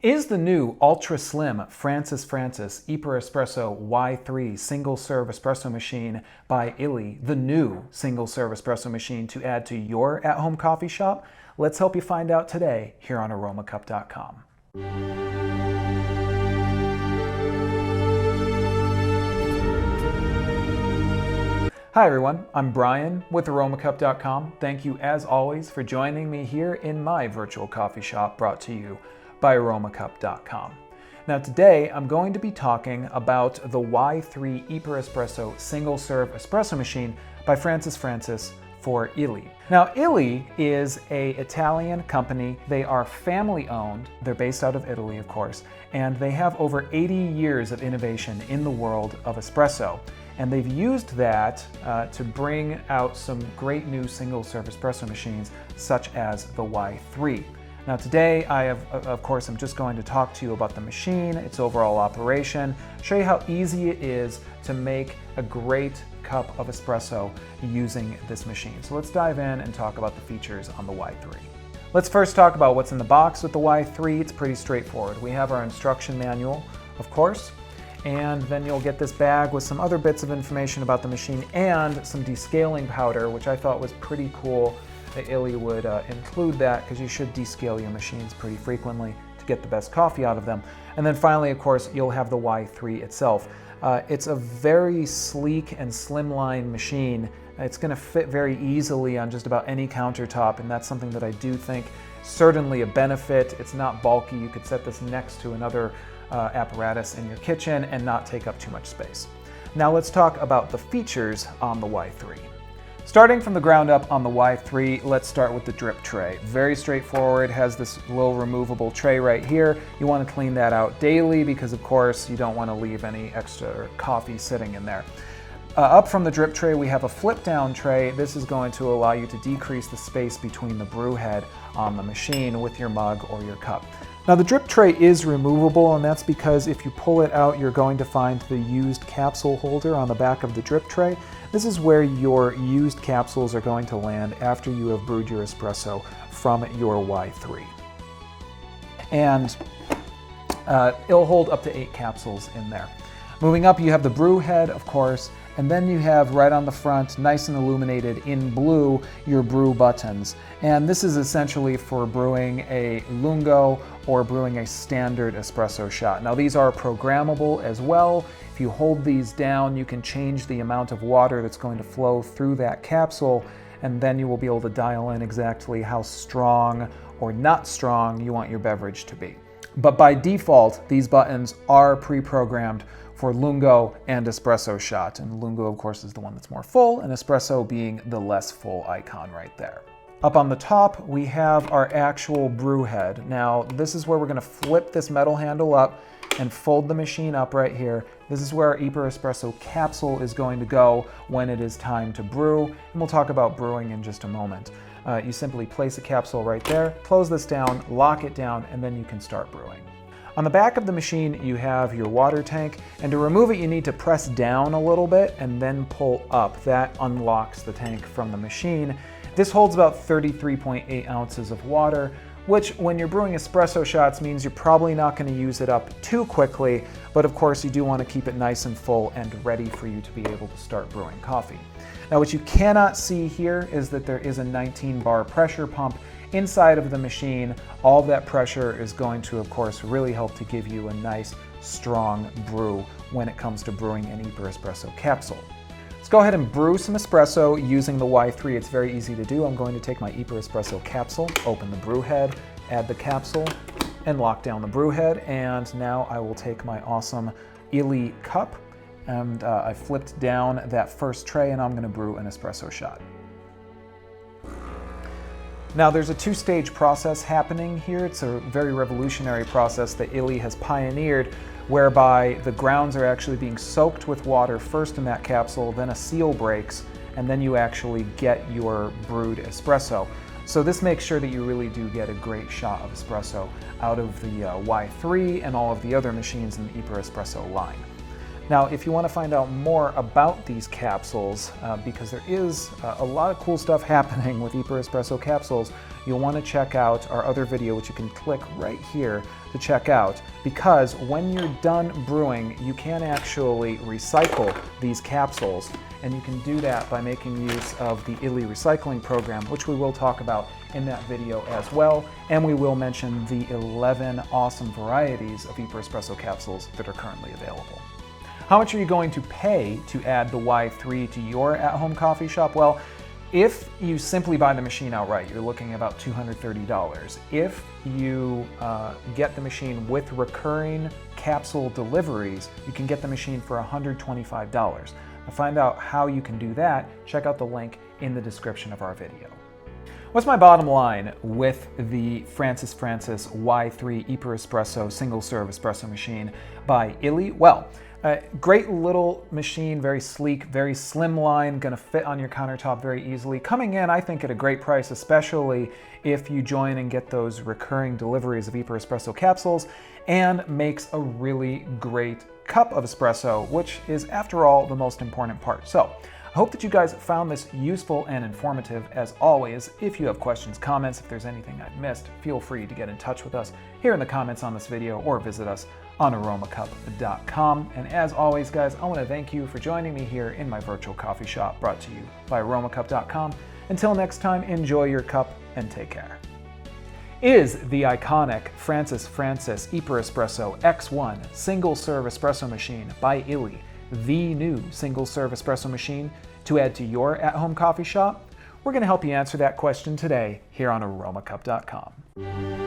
Is the new ultra slim Francis iperEspresso Y3 single serve espresso machine by Illy the new single serve espresso machine to add to your at-home coffee shop? Let's help you find out today here on Aromacup.com. Hi everyone, I'm Brian with Aromacup.com. Thank you as always for joining me here in my virtual coffee shop brought to you by Aromacup.com. Now today I'm going to be talking about the Y3 iperEspresso single serve espresso machine by Francis for Illy. Now Illy is an Italian company. They are family owned. They're based out of Italy, of course, and they have over 80 years of innovation in the world of espresso. And they've used that to bring out some great new single serve espresso machines such as the Y3. Now today of course, I'm just going to talk to you about the machine, its overall operation, show you how easy it is to make a great cup of espresso using this machine. So let's dive in and talk about the features on the Y3. Let's first talk about what's in the box with the Y3. It's pretty straightforward. We have our instruction manual, of course, and then you'll get this bag with some other bits of information about the machine and some descaling powder, which I thought was pretty cool that Illy would include that, because you should descale your machines pretty frequently to get the best coffee out of them. And then finally, of course, you'll have the Y3 itself. It's a very sleek and slimline machine. It's going to fit very easily on just about any countertop, and that's something that I do think certainly a benefit. It's not bulky. You could set this next to another apparatus in your kitchen and not take up too much space. Now let's talk about the features on the Y3. Starting from the ground up on the Y3, let's start with the drip tray. Very straightforward, has this little removable tray right here. You want to clean that out daily because of course you don't want to leave any extra coffee sitting in there. Up from the drip tray we have a flip down tray. This is going to allow you to decrease the space between the brew head on the machine with your mug or your cup. Now the drip tray is removable, and that's because if you pull it out you're going to find the used capsule holder on the back of the drip tray. This is where your used capsules are going to land after you have brewed your espresso from your Y3. And it'll hold up to 8 capsules in there. Moving up, you have the brew head, of course, and then you have right on the front, nice and illuminated in blue, your brew buttons. And this is essentially for brewing a lungo or brewing a standard espresso shot. Now these are programmable as well. If you hold these down, you can change the amount of water that's going to flow through that capsule, and then you will be able to dial in exactly how strong or not strong you want your beverage to be. But by default, these buttons are pre-programmed for lungo and espresso shot. And lungo, of course, is the one that's more full, and espresso being the less full icon right there. Up on the top, we have our actual brew head. Now, this is where we're gonna flip this metal handle up and fold the machine up right here. This is where our iperEspresso capsule is going to go when it is time to brew, and we'll talk about brewing in just a moment. You simply place a capsule right there, close this down, lock it down, and then you can start brewing. On the back of the machine, you have your water tank, and to remove it, you need to press down a little bit and then pull up. That unlocks the tank from the machine. This holds about 33.8 ounces of water, which when you're brewing espresso shots means you're probably not going to use it up too quickly, but of course you do want to keep it nice and full and ready for you to be able to start brewing coffee. Now what you cannot see here is that there is a 19 bar pressure pump inside of the machine. All of that pressure is going to, of course, really help to give you a nice, strong brew when it comes to brewing an iperEspresso capsule. Let's go ahead and brew some espresso using the Y3. It's very easy to do. I'm going to take my iperEspresso capsule, open the brew head, add the capsule, and lock down the brew head. And now I will take my awesome Illy cup, and I flipped down that first tray, and I'm going to brew an espresso shot. Now there's a two-stage process happening here. It's a very revolutionary process that Illy has pioneered, whereby the grounds are actually being soaked with water first in that capsule, then a seal breaks, and then you actually get your brewed espresso. So this makes sure that you really do get a great shot of espresso out of the Y3 and all of the other machines in the iperEspresso line. Now, if you want to find out more about these capsules, because there is a lot of cool stuff happening with iperEspresso capsules, you'll want to check out our other video, which you can click right here to check out, because when you're done brewing, you can actually recycle these capsules, and you can do that by making use of the Illy recycling program, which we will talk about in that video as well, and we will mention the 11 awesome varieties of iperEspresso capsules that are currently available. How much are you going to pay to add the Y3 to your at-home coffee shop? Well, if you simply buy the machine outright, you're looking at about $230. If you get the machine with recurring capsule deliveries, you can get the machine for $125. To find out how you can do that, check out the link in the description of our video. What's my bottom line with the Francis Y3 iperEspresso single-serve espresso machine by Illy? Well, great little machine, very sleek, very slimline, gonna fit on your countertop very easily. Coming in, I think, at a great price, especially if you join and get those recurring deliveries of iperEspresso capsules, and makes a really great cup of espresso, which is, after all, the most important part. So, I hope that you guys found this useful and informative. As always, if you have questions, comments, if there's anything I've missed, feel free to get in touch with us here in the comments on this video or visit us on Aromacup.com. And as always, guys, I want to thank you for joining me here in my virtual coffee shop brought to you by Aromacup.com. Until next time, enjoy your cup and take care. Is the iconic Francis iperEspresso X1 single-serve espresso machine by Illy the new single-serve espresso machine to add to your at-home coffee shop? We're going to help you answer that question today here on Aromacup.com.